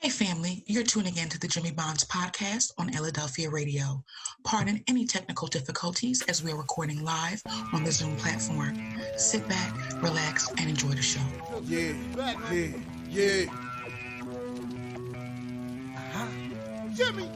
Hey family, you're tuning in to the Jimmy Bonds podcast on Illadelphia Radio. Pardon any technical difficulties as we're recording live on the Zoom platform. Sit back, relax, and enjoy the show. Yeah. Jimmy.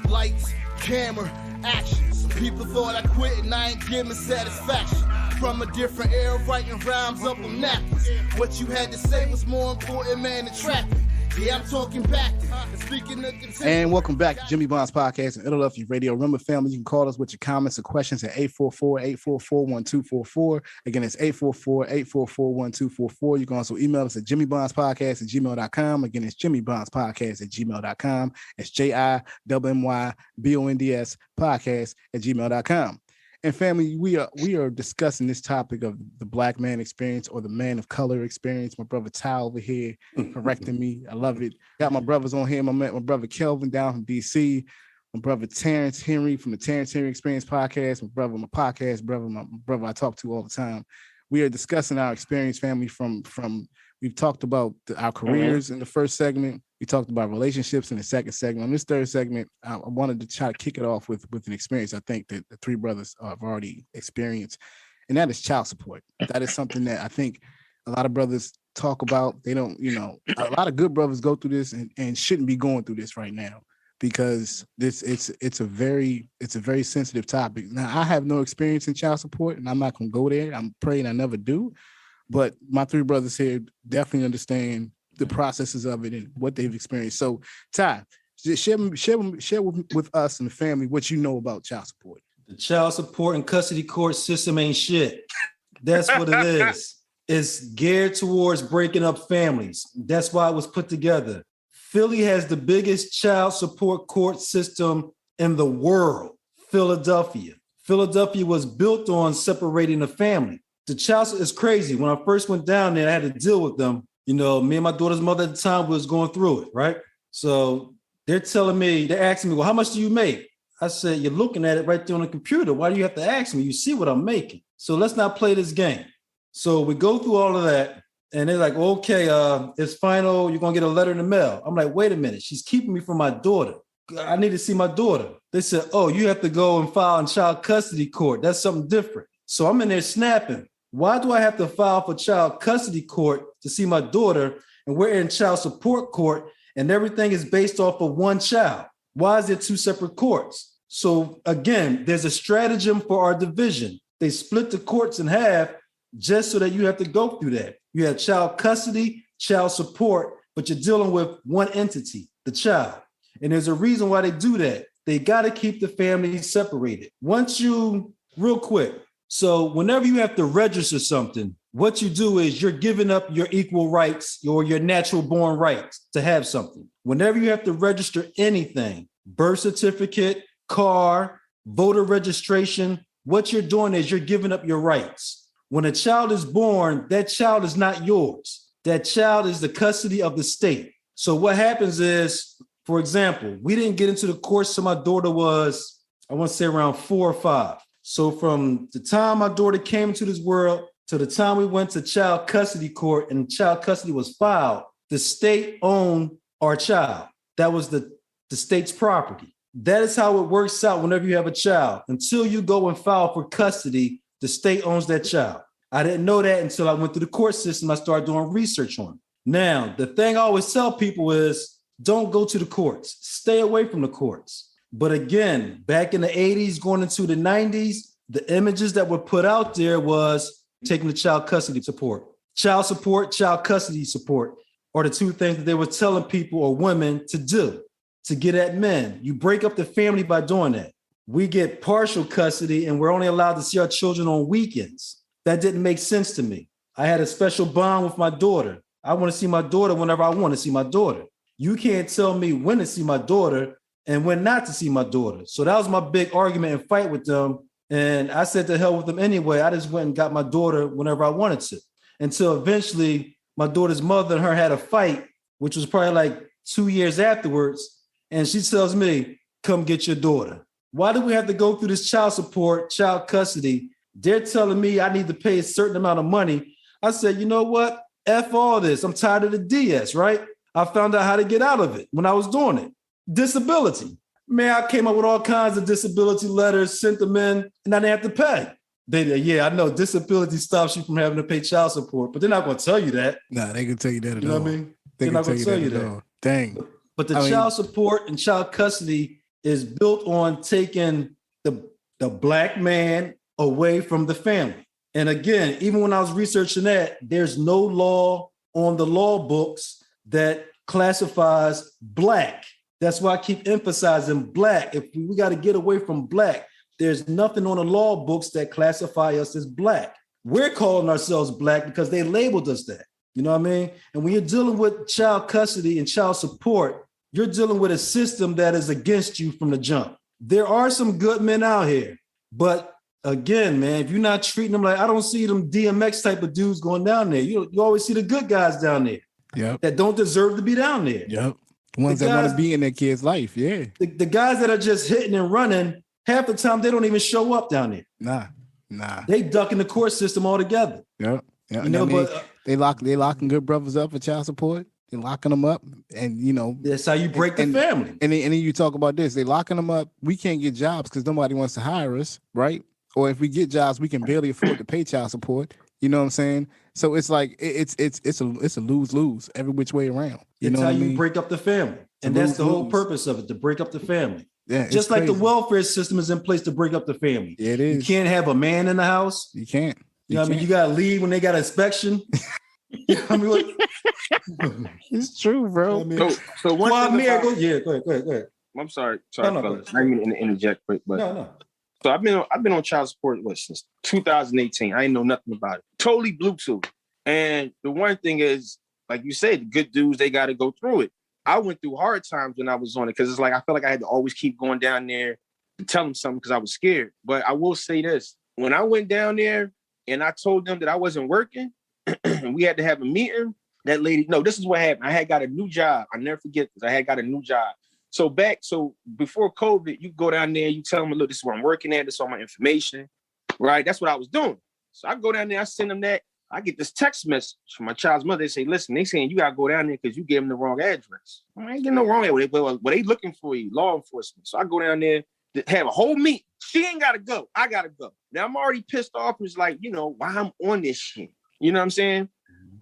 Lights, camera, action. Some people thought I quit and I ain't giving satisfaction. From a different era, writing rhymes up on napkins. What you had to say was more important, man, than traffic. Yeah, I'm talking back and speaking of And welcome back to Jimmy Bonds Podcast and Illadelphia Radio. Remember, family, you can call us with your comments or questions at 844-844-1244. Again, it's 844-844-1244. You can also email us at jimmybondspodcast@gmail.com. Again, it's jimmybondspodcast@gmail.com. It's JIMMYBONDS podcast@gmail.com. And family, we are discussing this topic of the black man experience or the man of color experience. My brother Ty over here correcting me. I love it. Got my brothers on here. My brother Kelvin down from DC. My brother Terrance Henry from the Terrance Henry Experience podcast. My podcast brother, my brother I talk to all the time. We are discussing our experience, family, from we've talked about our careers in the first segment. We talked about relationships in the second segment. On this third segment, I wanted to try to kick it off with an experience I think that the three brothers have already experienced, and that is child support. That is something that I think a lot of brothers talk about. They don't, a lot of good brothers go through this and shouldn't be going through this right now because it's a very sensitive topic. Now, I have no experience in child support, and I'm not going to go there. I'm praying I never do. But my three brothers here definitely understand the processes of it and what they've experienced. So, Ty, share with us and the family what you know about child support. The child support and custody court system ain't shit. That's what it is. It's geared towards breaking up families. That's why it was put together. Philly has the biggest child support court system in the world. Philadelphia was built on separating the family. The child is crazy. When I first went down there, I had to deal with them. Me and my daughter's mother at the time was going through it, right? So they're asking me, well, how much do you make? I said, you're looking at it right there on the computer. Why do you have to ask me? You see what I'm making. So let's not play this game. So we go through all of that. And they're like, okay, it's final. You're going to get a letter in the mail. I'm like, wait a minute. She's keeping me from my daughter. I need to see my daughter. They said, oh, you have to go and file in child custody court. That's something different. So I'm in there snapping. Why do I have to file for child custody court to see my daughter, and we're in child support court, and everything is based off of one child? Why is there two separate courts? So again, there's a stratagem for our division. They split the courts in half just so that you have to go through that. You have child custody, child support, but you're dealing with one entity, the child. And there's a reason why they do that. They got to keep the family separated. Real quick, so whenever you have to register something, what you do is you're giving up your equal rights or your natural born rights to have something. Whenever you have to register anything, birth certificate, car, voter registration, what you're doing is you're giving up your rights. When a child is born, that child is not yours. That child is the custody of the state. So what happens is, for example, we didn't get into the course till my daughter was, I want to say around 4 or 5. So from the time my daughter came into this world to the time we went to child custody court and child custody was filed, the state owned our child. That was the state's property. That is how it works out whenever you have a child. Until you go and file for custody, the state owns that child. I didn't know that until I went through the court system. I started doing research on it. Now, the thing I always tell people is don't go to the courts. Stay away from the courts. But again, back in the 80s, going into the 90s, the images that were put out there was taking the child custody support. Child support, child custody support are the two things that they were telling people or women to do to get at men. You break up the family by doing that. We get partial custody and we're only allowed to see our children on weekends. That didn't make sense to me. I had a special bond with my daughter. I want to see my daughter whenever I want to see my daughter. You can't tell me when to see my daughter and when not to see my daughter. So that was my big argument and fight with them. And I said to hell with them anyway. I just went and got my daughter whenever I wanted to. Until eventually my daughter's mother and her had a fight, which was probably like 2 years afterwards. And she tells me, come get your daughter. Why do we have to go through this child support, child custody? They're telling me I need to pay a certain amount of money. I said, you know what? F all this. I'm tired of the DS, right? I found out how to get out of it when I was doing it. Disability. Man, I came up with all kinds of disability letters, sent them in, and I didn't have to pay. I know disability stops you from having to pay child support, but they're not going to tell you that. Nah, they can tell you that at all. You know what I mean? They're not going to tell you that. Dang. But the child support and child custody is built on taking the black man away from the family. And again, even when I was researching that, there's no law on the law books that classifies black. That's why I keep emphasizing black. If we got to get away from black, there's nothing on the law books that classify us as black. We're calling ourselves black because they labeled us that. You know what I mean? And when you're dealing with child custody and child support, you're dealing with a system that is against you from the jump. There are some good men out here, but again, man, if you're not treating them like, I don't see them DMX type of dudes going down there. You always see the good guys down there that don't deserve to be down there. Yep. Ones that want to be in their kid's life, yeah. The guys that are just hitting and running, half the time they don't even show up down there. Nah. They duck in the court system altogether. Yep. You know, but they locking good brothers up for child support. They're locking them up, and that's how you break the family. And then you talk about this. They locking them up. We can't get jobs because nobody wants to hire us, right? Or if we get jobs, we can barely afford to pay child support. You know what I'm saying? So it's like it's a lose-lose every which way around. It's how you break up the family, and that's the whole purpose of it, to break up the family. Yeah, just like the welfare system is in place to break up the family. Yeah, it is. You can't have a man in the house. You can't. You know what I mean? You gotta leave when they got inspection. You know what I mean? It's true, bro. You know so one thing about, go ahead. I'm sorry, fellas. I didn't mean to interject quick, but no. So I've been on child support since 2018. I ain't know nothing about it. Totally Bluetooth. And the one thing is, like you said, the good dudes, they got to go through it. I went through hard times when I was on it because it's like I felt like I had to always keep going down there to tell them something because I was scared. But I will say this: when I went down there and I told them that I wasn't working, we had to have a meeting. That lady, no, this is what happened. I had got a new job. I never forget this. I had got a new job. So before COVID, you go down there, you tell them, look, this is where I'm working at. This is all my information, right? That's what I was doing. So I go down there, I send them that. I get this text message from my child's mother. They say, listen, they saying you got to go down there because you gave them the wrong address. I ain't getting no wrong address. Well, they looking for you, law enforcement. So I go down there to have a whole meeting. She ain't got to go. I got to go. Now I'm already pissed off. It's like, why I'm on this shit. You know what I'm saying?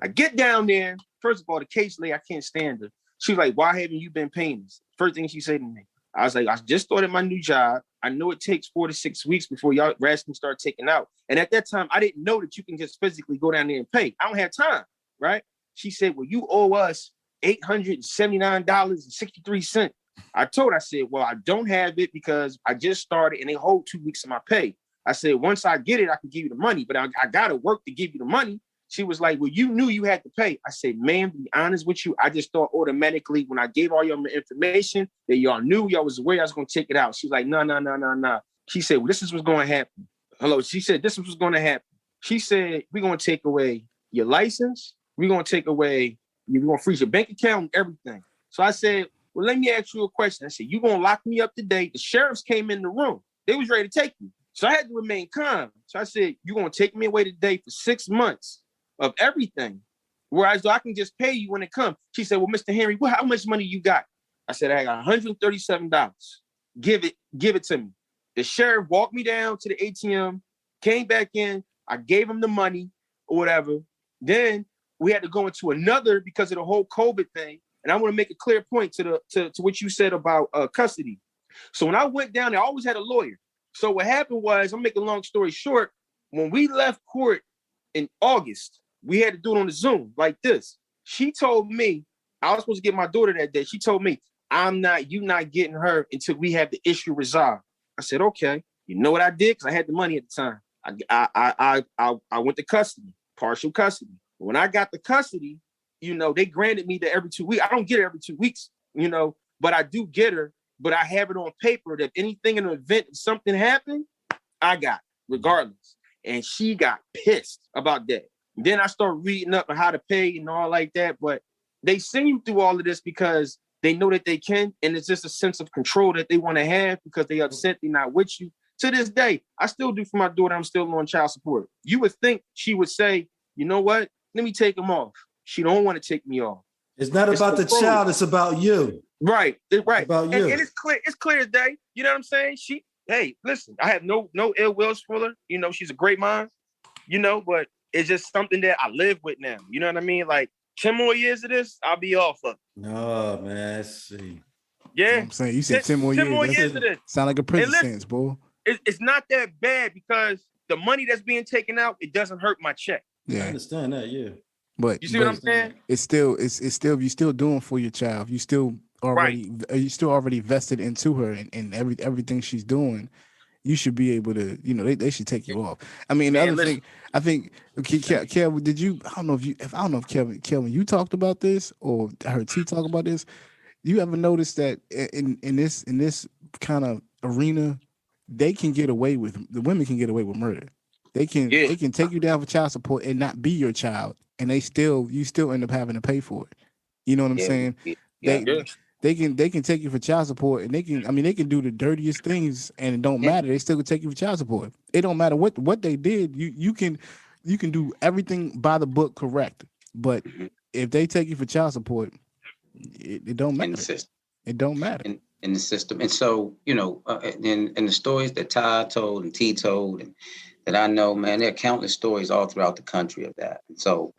I get down there. First of all, the case lady, I can't stand her. She was like, why haven't you been paying us? First thing she said to me, I was like, I just started my new job. I know it takes 4 to 6 weeks before y'all rats can start taking out. And at that time, I didn't know that you can just physically go down there and pay. I don't have time, right? She said, well, you owe us $879.63. I said, well, I don't have it because I just started and they hold 2 weeks of my pay. I said, once I get it, I can give you the money, but I got to work to give you the money. She was like, well, you knew you had to pay. I said, ma'am, to be honest with you, I just thought automatically when I gave all y'all my information that y'all knew, y'all was aware I was going to take it out. She was like, no. She said, well, this is what's going to happen. She said, this is what's going to happen. She said, we're going to take away your license. We're going to freeze your bank account and everything. So I said, well, let me ask you a question. I said, you going to lock me up today? The sheriffs came in the room. They was ready to take me. So I had to remain calm. So I said, you're going to take me away today for 6 months of everything, whereas I can just pay you when it comes. She said, well, Mr. Henry, how much money you got? I said, I got $137. Give it to me. The sheriff walked me down to the ATM, came back in. I gave him the money or whatever. Then we had to go into another because of the whole COVID thing. And I want to make a clear point to what you said about custody. So when I went down there, I always had a lawyer. So what happened was, I'm making a long story short, when we left court in August, we had to do it on the Zoom like this. She told me, I was supposed to get my daughter that day. She told me, you not getting her until we have the issue resolved. I said, okay. You know what I did? Because I had the money at the time. I went to custody, partial custody. When I got the custody, they granted me the every 2 weeks. I don't get it every 2 weeks, but I do get her. But I have it on paper that anything in an event, if something happened, I got it, regardless. And she got pissed about that. Then I started reading up on how to pay and all like that. But they send you through all of this because they know that they can. And it's just a sense of control that they want to have because they upset they're not with you. To this day, I still do for my daughter. I'm still on child support. You would think she would say, you know what? Let me take them off. She don't want to take me off. It's not about the child, it's about you. Right. Right. About you. And it's clear as day. You know what I'm saying? Hey, listen, I have no ill wills for her. You know, she's a great mom, you know, but it's just something that I live with now. You know what I mean? Like 10 more years of this, I'll be off of. No, man. See. Yeah. I'm saying, you said 10 more years. 10 more years of this. Sound like a prison sentence, boy. It's not that bad because the money that's being taken out, it doesn't hurt my check. Yeah. I understand that, yeah. But you see what I'm saying? It's still you're still doing for your child. You still already vested into her and everything she's doing. You should be able to, you know, they should take you off. I mean, the other thing, I think, Kelvin, did you? I don't know if Kelvin, you talked about this or I heard T talk about this. You ever notice that in this kind of arena, the women can get away with murder. They can take you down for child support and not be your child, and you still end up having to pay for it. You know what I'm saying? They can take you for child support, and they can do the dirtiest things, and it don't matter. They still can take you for child support. It don't matter what they did. You can do everything by the book correct, but if they take you for child support, it don't matter. In the system. It don't matter. In the system. And so, you know, in the stories that Ty told and T told and that I know, man, there are countless stories all throughout the country of that. And so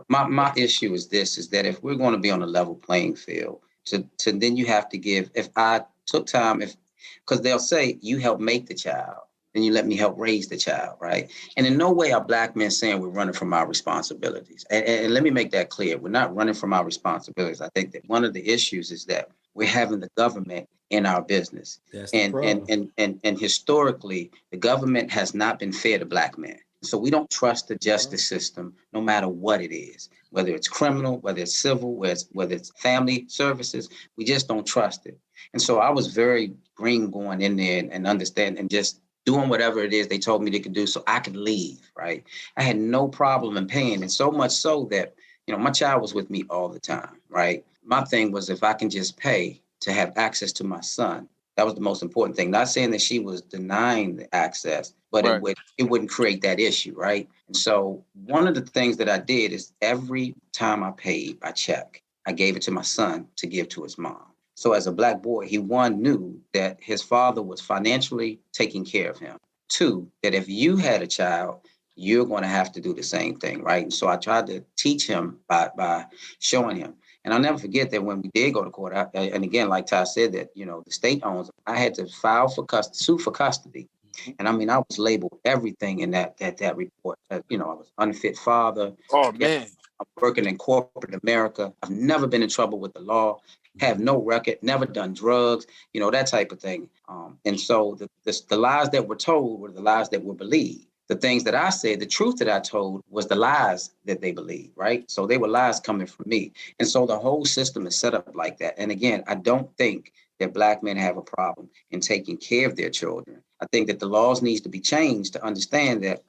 my issue is that if we're going to be on a level playing field, to then you have to give, if I took time, because they'll say you help make the child, then you let me help raise the child, right? And in no way are Black men saying we're running from our responsibilities. And let me make that clear. We're not running from our responsibilities. I think that one of the issues is that we're having the government in our business. And historically, the government has not been fair to Black men. So we don't trust the justice system, no matter what it is, whether it's criminal, whether it's civil, whether it's family services, we just don't trust it. And so I was very green going in there and understand and just doing whatever it is they told me they could do so I could leave, right? I had no problem in paying. And so much so that, you know, my child was with me all the time, right? My thing was if I can just pay to have access to my son, that was the most important thing. Not saying that she was denying the access, but it wouldn't create that issue, right? And so one of the things that I did is every time I paid by check, I gave it to my son to give to his mom. So as a Black boy, he knew that his father was financially taking care of him. 2, that if you had a child, you're going to have to do the same thing, right? And so I tried to teach him by showing him. And I'll never forget that when we did go to court, and again, like Ty said, that, you know, the state owns, I had to sue for custody. And I mean, I was labeled everything in that report. You know, I was unfit father. Oh, man. I'm working in corporate America. I've never been in trouble with the law, have no record, never done drugs, you know, that type of thing. And so the lies that were told were the lies that were believed. The things that I said, the truth that I told was the lies that they believed, right? So they were lies coming from me. And so the whole system is set up like that. And again, I don't think that Black men have a problem in taking care of their children. I think that the laws needs to be changed to understand that.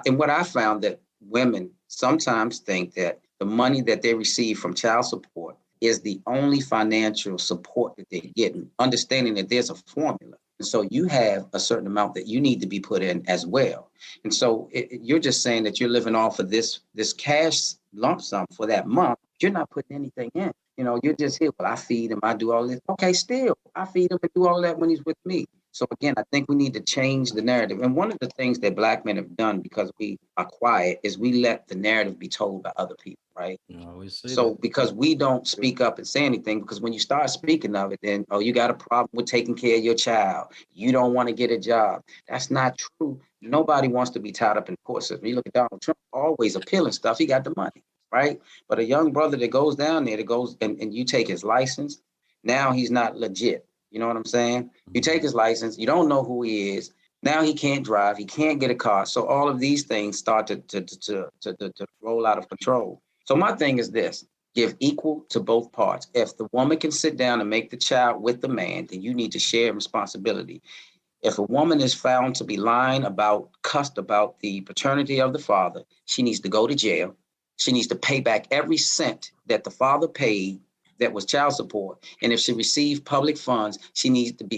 And what I found that women sometimes think that the money that they receive from child support is the only financial support that they're getting, understanding that there's a formula. And so you have a certain amount that you need to be put in as well. And so you're just saying that you're living off of this cash lump sum for that month. You're not putting anything in. You know, you're just here. Well, I feed him. I do all this. Okay, still, I feed him and do all that when he's with me. So again, I think we need to change the narrative. And one of the things that Black men have done because we are quiet is we let the narrative be told by other people, right? Because we don't speak up and say anything, because when you start speaking of it, then, you got a problem with taking care of your child. You don't want to get a job. That's not true. Nobody wants to be tied up in the court system. You look at Donald Trump, always appealing stuff. He got the money, right? But a young brother that goes down there, and you take his license, now he's not legit. You know what I'm saying? You take his license, you don't know who he is. Now he can't drive, he can't get a car. So all of these things start to roll out of control. So my thing is this: give equal to both parts. If the woman can sit down and make the child with the man, then you need to share responsibility. If a woman is found to be lying cussed about the paternity of the father, she needs to go to jail. She needs to pay back every cent that the father paid that was child support. And if she received public funds,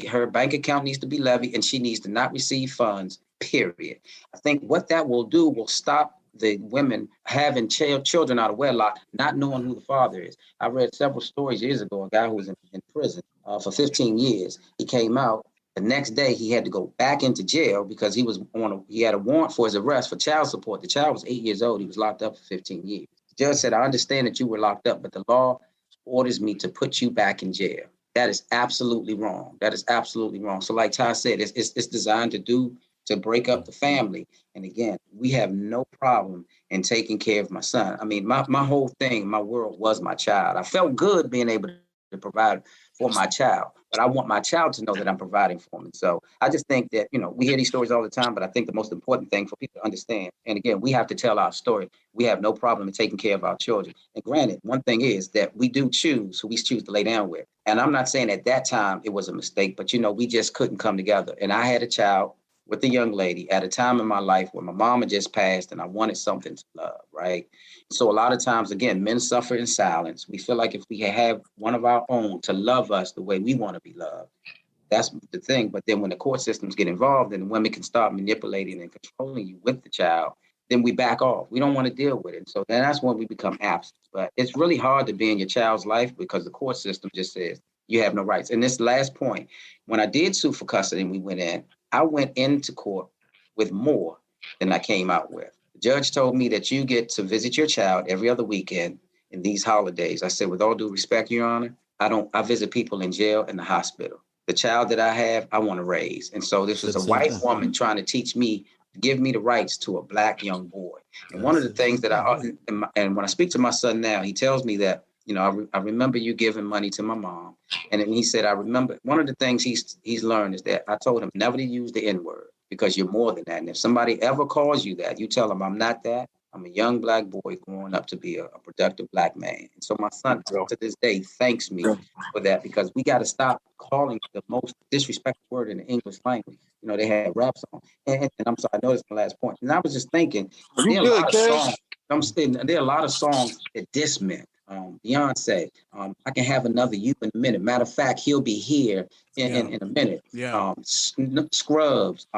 her bank account needs to be levied, and she needs to not receive funds, period. I think what that will do will stop the women having children out of wedlock, not knowing who the father is. I read several stories years ago, a guy who was in prison for 15 years. He came out. The next day, he had to go back into jail because he had a warrant for his arrest for child support. The child was 8 years old. He was locked up for 15 years. The judge said, I understand that you were locked up, but the law orders me to put you back in jail. That is absolutely wrong. That is absolutely wrong. So like Ty said, it's designed to break up the family. And again, we have no problem in taking care of my son. I mean, my whole thing, my world was my child. I felt good being able to provide for my child, but I want my child to know that I'm providing for him. So I just think that, we hear these stories all the time, but I think the most important thing for people to understand, and again, we have to tell our story. We have no problem in taking care of our children. And granted, one thing is that we do choose who we choose to lay down with. And I'm not saying at that time it was a mistake, but we just couldn't come together. And I had a child with a young lady at a time in my life where my mama just passed and I wanted something to love, right? So a lot of times, again, men suffer in silence. We feel like if we have one of our own to love us the way we want to be loved, that's the thing. But then when the court systems get involved and the women can start manipulating and controlling you with the child, then we back off. We don't want to deal with it. So then that's when we become absent. But it's really hard to be in your child's life because the court system just says you have no rights. And this last point, when I did sue for custody and we went in, I went into court with more than I came out with. The judge told me that you get to visit your child every other weekend in these holidays. I said, with all due respect, Your Honor, I visit people in jail and the hospital. The child that I have, I want to raise. And so this was a white woman trying to teach me, give me the rights to a black young boy. And one of the things that and when I speak to my son now, he tells me that, I remember you giving money to my mom. And then he said, I remember one of the things he's learned is that I told him never to use the N-word because you're more than that. And if somebody ever calls you that, you tell them I'm not that. I'm a young black boy growing up to be a productive black man. And so my son to this day thanks me for that because we got to stop calling the most disrespectful word in the English language. They had rap songs. And I'm sorry, I know this is the last point. And I was just thinking, there are a lot of songs that diss men. Beyonce, I can have another you in a minute. Matter of fact, he'll be here in a minute. Yeah. Scrubs,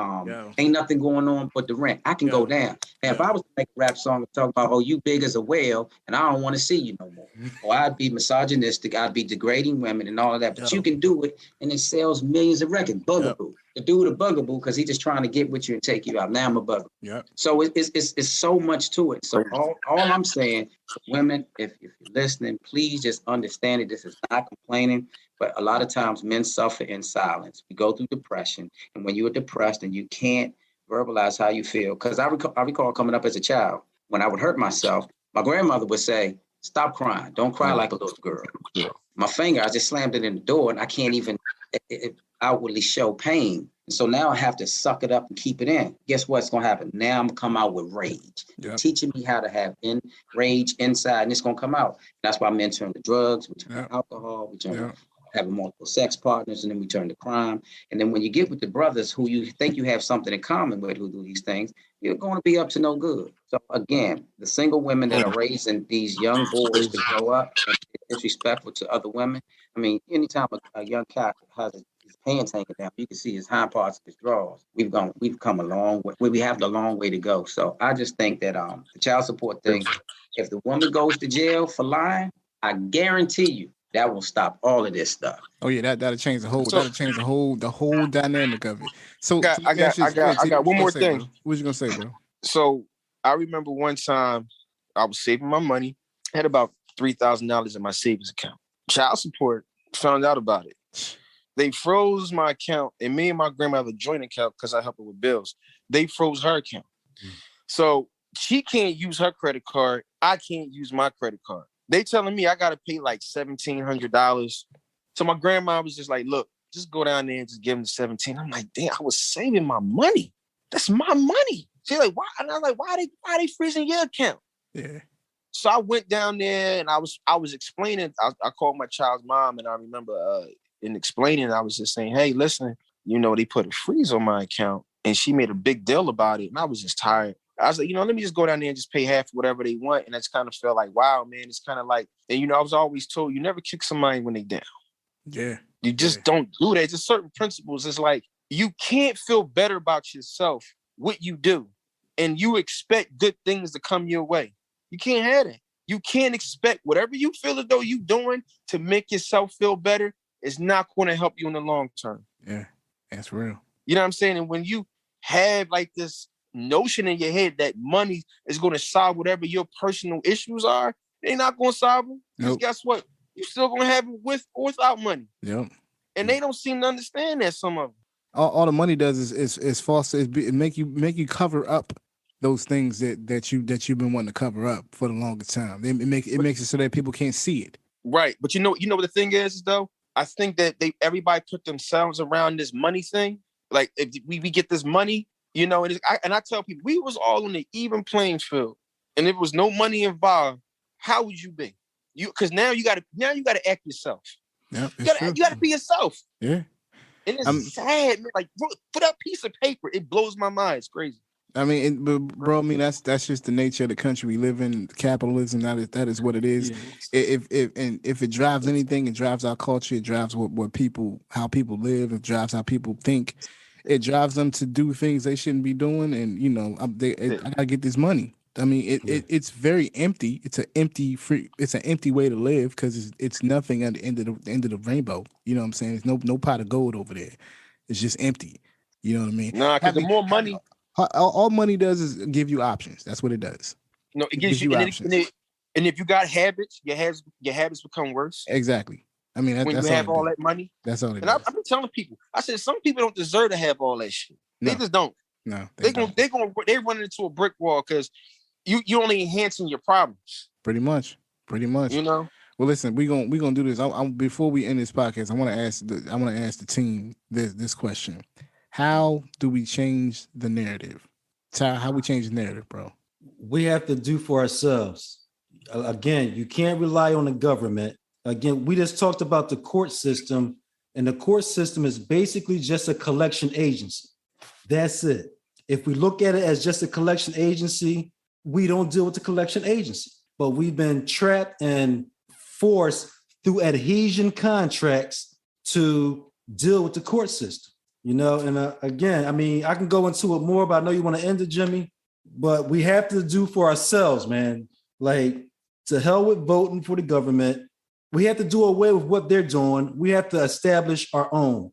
ain't nothing going on but the rent. I can go down. And if I was to make a rap song and talk about, you big as a whale, and I don't want to see you no more. Or I'd be misogynistic, I'd be degrading women and all of that. But you can do it, and it sells millions of records. Bugaboo. The dude a bugaboo because he's just trying to get with you and take you out. Now I'm a bugaboo. Yeah. So it's so much to it. So all I'm saying, women, if you're listening, please just understand it. This is not complaining, but a lot of times men suffer in silence. We go through depression, and when you're depressed and you can't verbalize how you feel, because I recall coming up as a child, when I would hurt myself, my grandmother would say, "Stop crying. Don't cry like a little girl." Yeah. My finger, I just slammed it in the door, and I can't even outwardly show pain. And so now I have to suck it up and keep it in. Guess what's going to happen? Now I'm going to come out with rage. Yep. Teaching me how to have rage inside, and it's going to come out. That's why men turn to drugs, we turn to alcohol, we turn to having multiple sex partners, and then we turn to crime. And then when you get with the brothers who you think you have something in common with who do these things, you're going to be up to no good. So again, the single women that are raising these young boys to grow up and be disrespectful to other women. I mean, anytime a young cat has his pants hanging down, you can see his hind parts of his drawers. We've come a long way. We have the long way to go. So I just think that the child support thing, if the woman goes to jail for lying, I guarantee you that will stop all of this stuff. Oh yeah, that'll change the whole dynamic of it. So I got one more thing. Bro? What you gonna say, bro? So I remember one time I was saving my money. I had about $3,000 in my savings account. Child support found out about it. They froze my account, and me and my grandma have a joint account because I help her with bills. They froze her account. So she can't use her credit card. I can't use my credit card. They telling me I got to pay like $1,700. So my grandma was just like, look, just go down there and just give them the 17. I'm like, damn, I was saving my money. That's my money. She's like, why? And I'm like, why are they freezing your account? Yeah. So I went down there and I was explaining. I called my child's mom, and I remember in explaining, I was just saying, hey, listen, they put a freeze on my account, and she made a big deal about it. And I was just tired. I was like, let me just go down there and just pay half whatever they want. And that's kind of felt like, wow, man, it's kind of like, and I was always told you never kick somebody when they down. Yeah. You just don't do that. Just certain principles. It's like, you can't feel better about yourself, what you do. and you expect good things to come your way. You can't have that. You can't expect whatever you feel as though you're doing to make yourself feel better is not going to help you in the long term. Yeah, that's real. You know what I'm saying? And when you have like this notion in your head that money is going to solve whatever your personal issues are, they're not going to solve them. Because guess what? You're still going to have it with or without money. Yep. And they don't seem to understand that, some of them. All the money does is false. It make you cover up those things that you've been wanting to cover up for the longest time. It makes it so that people can't see it. Right. But you know what the thing is though? I think that everybody put themselves around this money thing. Like if we get this money, you know, and I tell people we was all on the even playing field, and if there was no money involved, how would you be? Because now you gotta act yourself. Yeah, you gotta be yourself. Yeah. And it's sad, man. Like for that piece of paper, it blows my mind. It's crazy. I mean, bro. I mean, that's just the nature of the country we live in. Capitalism. That is what it is. Yeah. If it drives anything, it drives our culture. It drives how people live. It drives how people think. It drives them to do things they shouldn't be doing. And you know, I gotta get this money. I mean, it's very empty. It's an empty way to live because it's nothing at the end of the rainbow. You know what I'm saying? There's no pot of gold over there. It's just empty. You know what I mean? Nah, because the more money. All money does is give you options. That's what it does. No, it gives you options. And if you got habits, your habits become worse. Exactly. I mean, when you have all that money, that's all it is. And I've been telling people, I said some people don't deserve to have all that shit. They just don't. No, they're running into a brick wall because you only enhancing your problems. Pretty much. You know. Well, listen, we gonna do this. Before we end this podcast, I want to ask the team this question. How do we change the narrative? How we change the narrative, bro? We have to do for ourselves. Again, you can't rely on the government. Again, we just talked about the court system, and the court system is basically just a collection agency. That's it. If we look at it as just a collection agency, we don't deal with the collection agency. But we've been trapped and forced through adhesion contracts to deal with the court system. You know, and again, I mean, I can go into it more, but I know you want to end it, Jimmy. But we have to do for ourselves, man. Like, to hell with voting for the government. We have to do away with what they're doing. We have to establish our own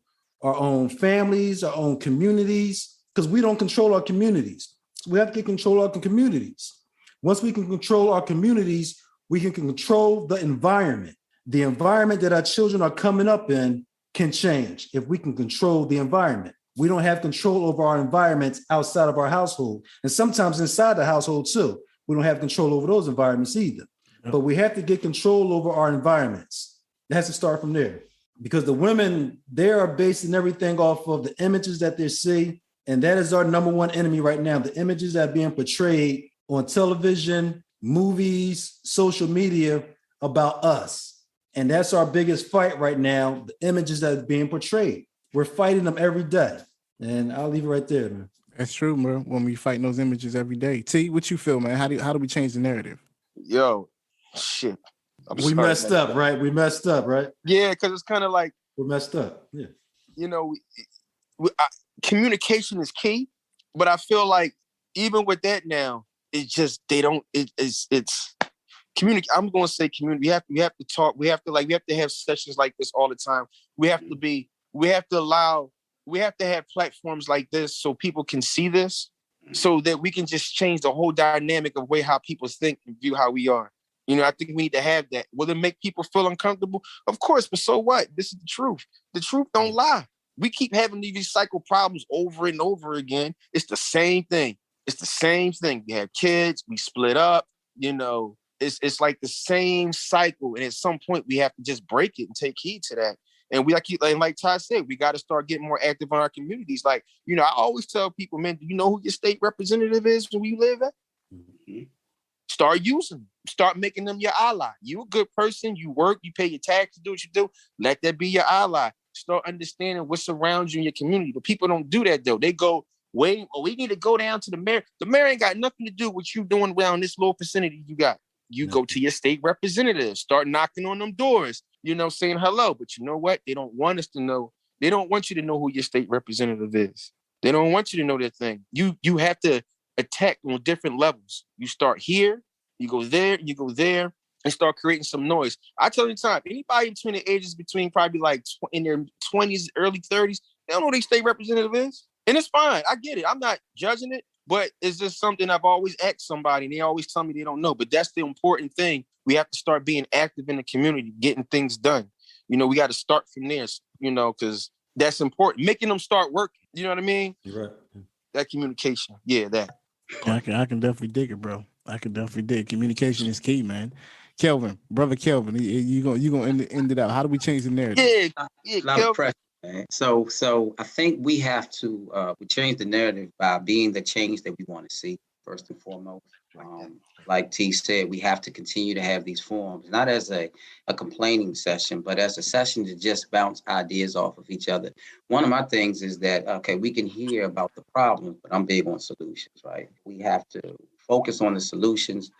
families, our own communities, because we don't control our communities. So we have to get control of our communities. Once we can control our communities, we can control the environment. The environment that our children are coming up in can change if we can control the environment. We don't have control over our environments outside of our household. And sometimes inside the household too. We don't have control over those environments either. Yep. But we have to get control over our environments. It has to start from there. Because the women, they are basing everything off of the images that they see. And that is our number one enemy right now. The images that are being portrayed on television, movies, social media about us. And that's our biggest fight right now, the images that are being portrayed. We're fighting them every day. And I'll leave it right there, man. That's true, bro. When we fight those images every day. T, what you feel, man? How do we change the narrative? Yo, shit. We messed up, right? We messed up, right? Yeah, because it's kind of like... We're messed up, yeah. You know, communication is key, but I feel like even with that now, it's just, it's communicate. I'm going to say community. We have to talk. We have to have sessions like this all the time. We have to have platforms like this so people can see this, so that we can just change the whole dynamic of how people think and view how we are. You know, I think we need to have that. Will it make people feel uncomfortable? Of course, but so what? This is the truth. The truth don't lie. We keep having these cycle problems over and over again. It's the same thing. We have kids, we split up, you know, it's like the same cycle. And at some point we have to just break it and take heed to that. And like Todd said, we got to start getting more active in our communities. Like, you know, I always tell people, man, do you know who your state representative is where you live at? Mm-hmm. Start using them. Start making them your ally. You a good person. You work. You pay your taxes. Do what you do. Let that be your ally. Start understanding what's around you in your community. But people don't do that, though. They go, we need to go down to the mayor. The mayor ain't got nothing to do with what you doing around this little vicinity you got. You go to your state representative. Start knocking on them doors. You know, saying hello. But you know what? They don't want us to know. They don't want you to know who your state representative is. They don't want you to know that thing. You have to attacked on different levels. You start here, you go there, and start creating some noise. I tell you the time, anybody between the ages between probably like in their 20s, early 30s, they don't know who their state representative is. And it's fine. I get it. I'm not judging it, but it's just something I've always asked somebody, and they always tell me they don't know. But that's the important thing. We have to start being active in the community, getting things done. You know, we got to start from there, you know, because that's important. Making them start working. You know what I mean? You're right. That communication. Yeah, that. I can definitely dig it, bro. I can definitely dig. Communication is key, man. Kelvin, brother Kelvin, you gonna end it out. How do we change the narrative? A lot of pressure, man. So I think we have to we change the narrative by being the change that we want to see first and foremost. Like T said, we have to continue to have these forums, not as a complaining session, but as a session to just bounce ideas off of each other. One of my things is that, okay, we can hear about the problems, but I'm big on solutions, right? We have to focus on the solutions,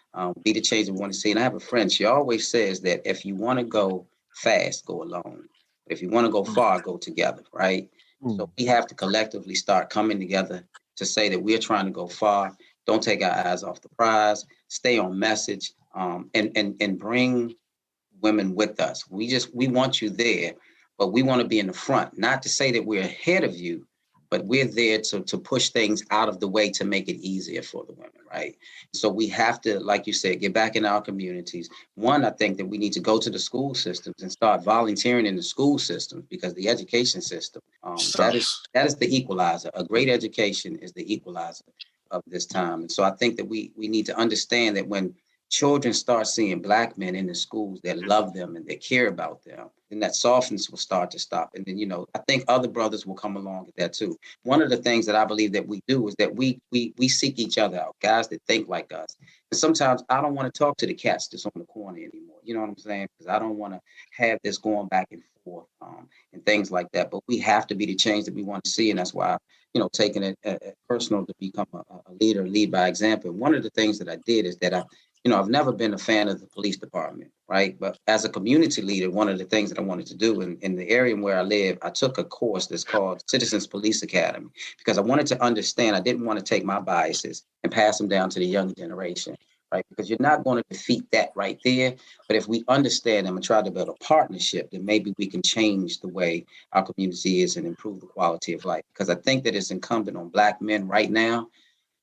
be the change we want to see. And I have a friend, she always says that if you want to go fast, go alone. But if you want to go far, go together, right? So we have to collectively start coming together to say that we're trying to go far. Don't take our eyes off the prize, stay on message, and bring women with us. We want you there, but we want to be in the front, not to say that we're ahead of you, but we're there to push things out of the way to make it easier for the women, right? So we have to, like you said, get back in our communities. One, I think that we need to go to the school systems and start volunteering in the school systems, because the education system, that is the equalizer. A great education is the equalizer of this time. And so I think that we need to understand that when children start seeing Black men in the schools that love them and that care about them, then that softness will start to stop. And then, you know, I think other brothers will come along with that too. One of the things that I believe that we do is that we seek each other out, guys that think like us. And sometimes I don't want to talk to the cats that's on the corner anymore. You know what I'm saying? Because I don't want to have this going back and forth and things like that. But we have to be the change that we want to see. And that's why, you know, taking it personal to become a leader, lead by example. One of the things that I did is that I've never been a fan of the police department, right? But as a community leader, one of the things that I wanted to do in the area where I live, I took a course that's called Citizens Police Academy, because I wanted to understand, I didn't want to take my biases and pass them down to the younger generation, right? Because you're not going to defeat that right there. But if we understand them and try to build a partnership, then maybe we can change the way our community is and improve the quality of life. Because I think that it's incumbent on Black men right now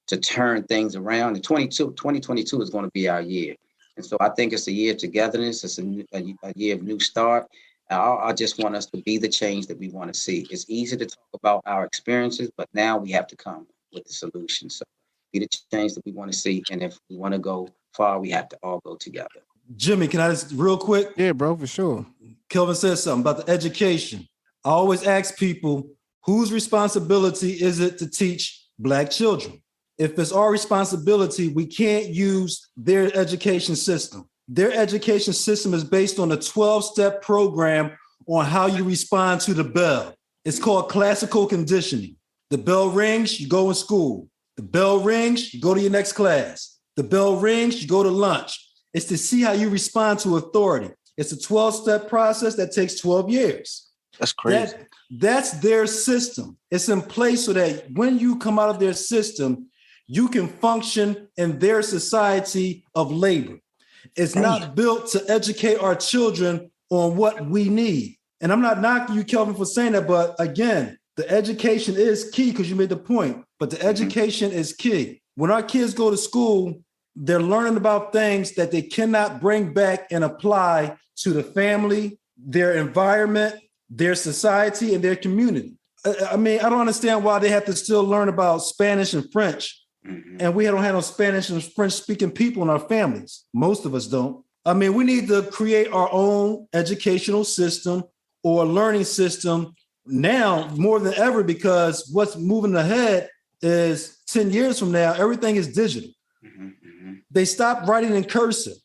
to turn things around. And 2022 is going to be our year. And so I think it's a year of togetherness. It's a year of new start. I just want us to be the change that we want to see. It's easy to talk about our experiences, but now we have to come with the solution. So be the change that we want to see. And if we want to go far, we have to all go together. Jimmy, can I just real quick? Yeah, bro, for sure. Kelvin said something about the education. I always ask people, whose responsibility is it to teach Black children? If it's our responsibility, we can't use their education system. Their education system is based on a 12-step program on how you respond to the bell. It's called classical conditioning. The bell rings, you go in school. The bell rings, you go to your next class. The bell rings, you go to lunch. It's to see how you respond to authority. It's a 12-step process that takes 12 years. That's crazy. That's their system. It's in place so that when you come out of their system, you can function in their society of labor. It's not built to educate our children on what we need. And I'm not knocking you, Kelvin, for saying that, but again, the education is key, because you made the point, but the education is key. When our kids go to school, they're learning about things that they cannot bring back and apply to the family, their environment, their society, and their community. I mean, I don't understand why they have to still learn about Spanish and French. And we don't have no Spanish and French speaking people in our families. Most of us don't. I mean, we need to create our own educational system or learning system now more than ever, because what's moving ahead is 10 years from now, everything is digital. They stopped writing in cursive,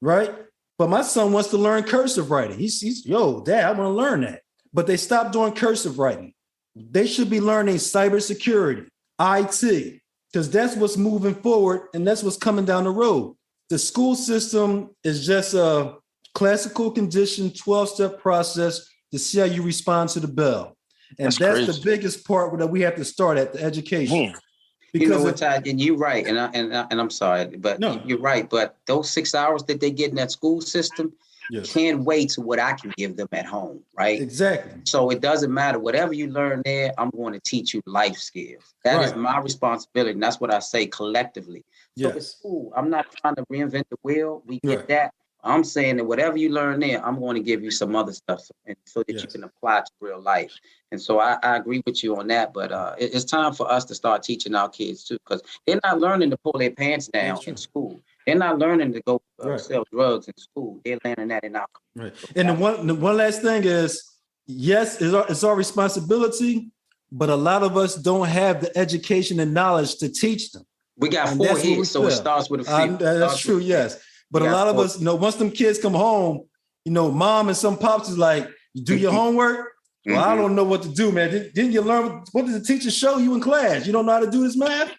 right? But my son wants to learn cursive writing. He's, yo, Dad, I want to learn that. But they stopped doing cursive writing. They should be learning cybersecurity, IT, because that's what's moving forward and that's what's coming down the road. The school system is just a classical condition, 12-step process to see how you respond to the bell. And that's the biggest part that we have to start at, the education. You know what, Ty, and you're right, and I'm sorry, but you're right. But those 6 hours that they get in that school system can't wait to what I can give them at home, right? Exactly. So it doesn't matter. Whatever you learn there, I'm going to teach you life skills. That is my responsibility, and that's what I say collectively. So it's school. I'm not trying to reinvent the wheel. We get that. I'm saying that whatever you learn there, I'm going to give you some other stuff so that you can apply to real life. And so I agree with you on that. But it's time for us to start teaching our kids, too, because they're not learning to pull their pants down in school. They're not learning to go sell drugs in school. They're learning that in our community. Right. And the one last thing is, yes, it's our responsibility, but a lot of us don't have the education and knowledge to teach them. We got 4 years, so it starts with a few. That's true, yes. But a lot of us, once them kids come home, mom and some pops is like, you do your homework? Well, I don't know what to do, man. Didn't you learn? What did the teacher show you in class? You don't know how to do this math?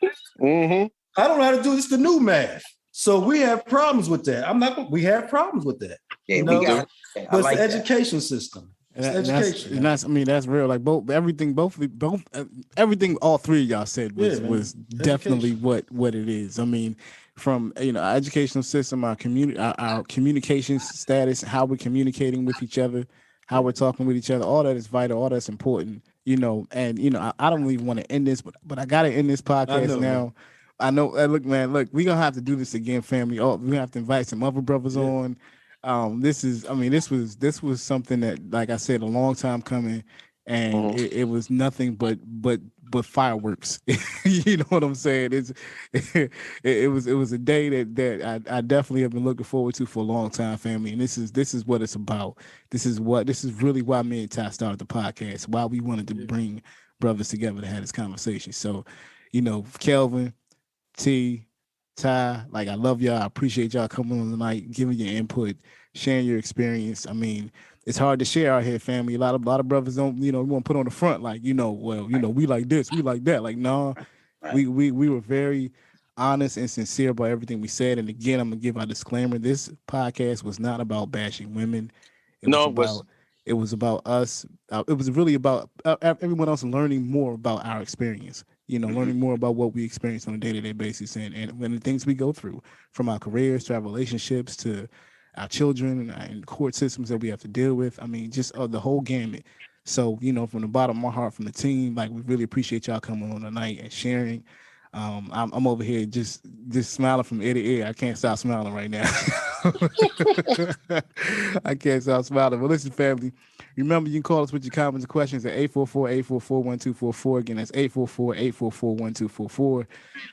I don't know how to do this, the new math. So we have problems with that. We have problems with that. Yeah, we got it. But it's the education system. It's education. That's real. Like everything all three of y'all said was definitely what it is. I mean, from our educational system, our communication status, how we're communicating with each other, how we're talking with each other, all that is vital, all that's important. And I don't even want to end this, but I gotta end this podcast now. Man. I know. Look, we're gonna have to do this again, family. We have to invite some other brothers on. This was something that, like I said, a long time coming, and it was nothing but fireworks. You know what I'm saying? It was a day that I definitely have been looking forward to for a long time, family. And this is what it's about. This is really why me and Ty started the podcast. Why we wanted to bring brothers together to have this conversation. So, Kelvin, T, Ty, like, I love y'all. I appreciate y'all coming on tonight, giving your input, sharing your experience. I mean, it's hard to share out here, family. A lot of brothers don't, want to put on the front like, we like this, we like that. Like, no, we were very honest and sincere about everything we said. And again, I'm gonna give our disclaimer: this podcast was not about bashing women. It was about us. It was really about everyone else learning more about our experience. Learning more about what we experience on a day-to-day basis and the things we go through, from our careers to our relationships to our children and court systems that we have to deal with. I mean, just the whole gamut. So, from the bottom of my heart, from the team, like, we really appreciate y'all coming on tonight and sharing. I'm over here just smiling from ear to ear. I can't stop smiling right now. I can't stop smiling. But listen, family, remember, you can call us with your comments and questions at 844-844-1244. Again, that's 844-844-1244.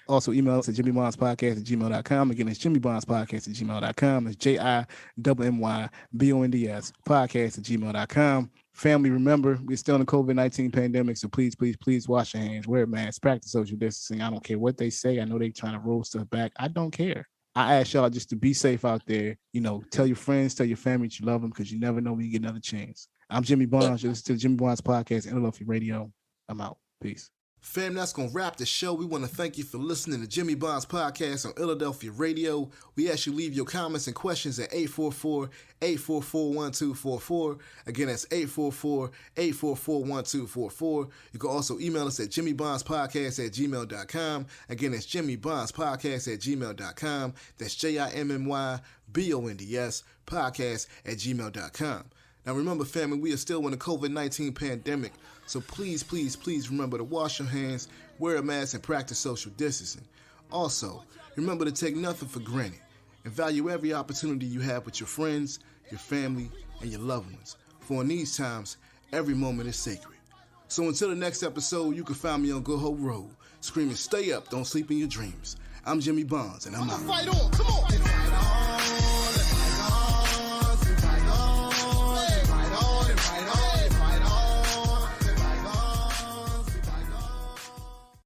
Also, email us at jimmybondspodcast@gmail.com. Again, it's jimmybondspodcast@gmail.com. It's JIMMYBONDS podcast@gmail.com. Family, remember, we're still in the COVID-19 pandemic, so please, please, please wash your hands, wear a mask, practice social distancing. I don't care what they say. I know they're trying to roll stuff back. I don't care. I ask y'all just to be safe out there. Tell your friends, tell your family that you love them, because you never know when you get another chance. I'm Jimmy Bonds. This is the Jimmy Bonds Podcast, Illadelphia Radio. I'm out. Peace. Fam, that's going to wrap the show. We want to thank you for listening to Jimmy Bonds Podcast on Illadelphia Radio. We ask you leave your comments and questions at 844-844-1244. Again, that's 844-844-1244. You can also email us at jimmybondspodcast@gmail.com. Again, that's jimmybondspodcast@gmail.com. That's JIMMYBONDS podcast@gmail.com. Now remember, family, we are still in the COVID-19 pandemic, so please, please, please remember to wash your hands, wear a mask, and practice social distancing. Also, remember to take nothing for granted and value every opportunity you have with your friends, your family, and your loved ones. For in these times, every moment is sacred. So until the next episode, you can find me on Go Ho Road, screaming, stay up, don't sleep in your dreams. I'm Jimmy Bonds, and I'm out. Fight on, come on.